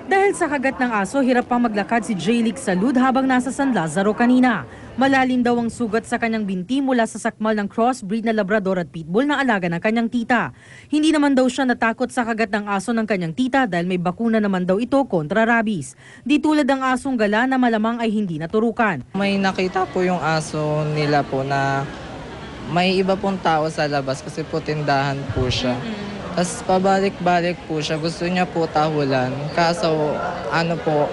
Dahil sa kagat ng aso, hirap pang maglakad si Jaylick Salud habang nasa San Lazaro kanina. Malalim daw ang sugat sa kanyang binti mula sa sakmal ng crossbreed na Labrador at Pitbull na alaga ng kanyang tita. Hindi naman daw siya natakot sa kagat ng aso ng kanyang tita dahil may bakuna naman daw ito kontra rabies. Di tulad ng asong gala na malamang ay hindi naturukan. May nakita po yung aso nila po na may iba pong tao sa labas kasi po tindahan po siya. Tapos pabalik-balik po siya, gusto niya po tahulan. Kaso ano po,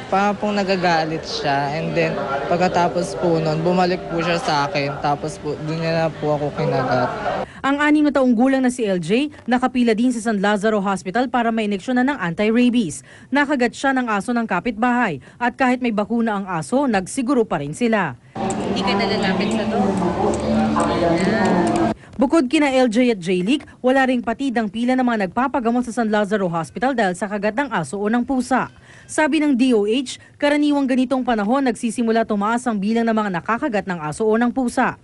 pong nagagalit siya. And then pagkatapos po nun, bumalik po siya sa akin. Tapos po, doon niya na po ako kinagat. Ang 6 na taong gulang na si LJ, nakapila din sa San Lazaro Hospital para ma-ineksyonan ng anti-rabies. Nakagat siya ng aso ng kapitbahay at kahit may bakuna ang aso, nagsiguro pa rin sila. Hindi ka nalalapit sa dog. Bukod kina LJ at Jaylick, wala ring patid ang pila ng mga nagpapagamot sa San Lazaro Hospital dahil sa kagat ng aso o ng pusa. Sabi ng DOH, karaniwang ganitong panahon nagsisimula tumaas ang bilang ng mga nakakagat ng aso o ng pusa.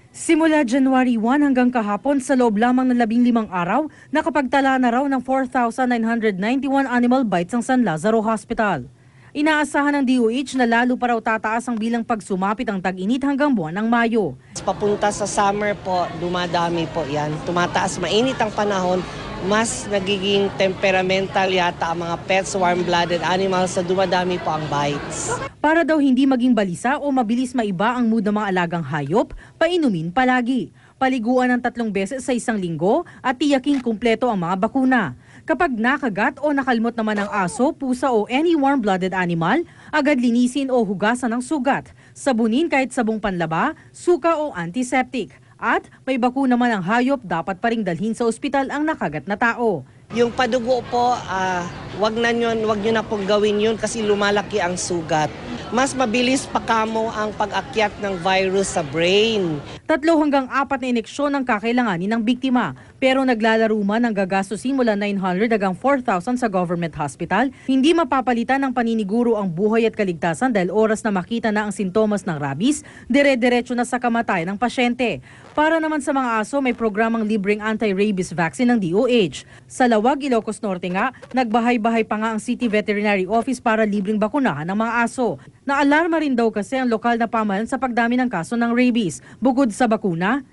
Simula January 1 hanggang kahapon sa loob lamang ng 15 araw, nakapagtala na raw ng 4,991 animal bites ang San Lazaro Hospital. Inaasahan ng DOH na lalo pa raw tataas ang bilang pag sumapit ang tag-init hanggang buwan ng Mayo. Papunta sa summer po, dumadami po yan. Tumataas, mainit ang panahon, mas nagiging temperamental yata ang mga pets, warm-blooded animals, sa dumadami po ang bites. Para daw hindi maging balisa o mabilis maiba ang mood ng mga alagang hayop, painumin palagi. Paliguan ng 3 beses sa isang linggo at tiyaking kumpleto ang mga bakuna. Kapag nakagat o nakalmot naman ang aso, pusa o any warm-blooded animal, agad linisin o hugasan ng sugat. Sabunin kahit sabong panlaba, suka o antiseptic. At may bakuna naman ang hayop, dapat pa ring dalhin sa ospital ang nakagat na tao. Yung padugo po, wag nyo na pong gawin yun kasi lumalaki ang sugat. Mas mabilis pa kamo ang pag-akyat ng virus sa brain. 3 hanggang 4 na ineksyon ang kakailanganin ng biktima. Pero naglalaro man ang gagastusin mula 900 hanggang 4,000 sa government hospital, hindi mapapalitan ng paniniguro ang buhay at kaligtasan dahil oras na makita na ang sintomas ng rabies, dire-diretso na sa kamatayan ng pasyente. Para naman sa mga aso, may programang libreng anti-rabies vaccine ng DOH. Sa Lawag, Ilocos Norte nga, nagbahay-bahay pa nga ang City Veterinary Office para libreng bakunahan ng mga aso. Naalarma rin daw kasi ang lokal na pamahalaan sa pagdami ng kaso ng rabies. Bukod sa bakuna,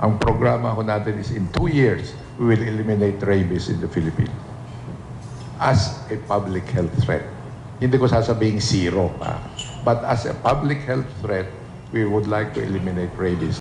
ang programa ko natin is in 2 years, we will eliminate rabies in the Philippines as a public health threat. Hindi ko sasabing zero, but as a public health threat, we would like to eliminate rabies.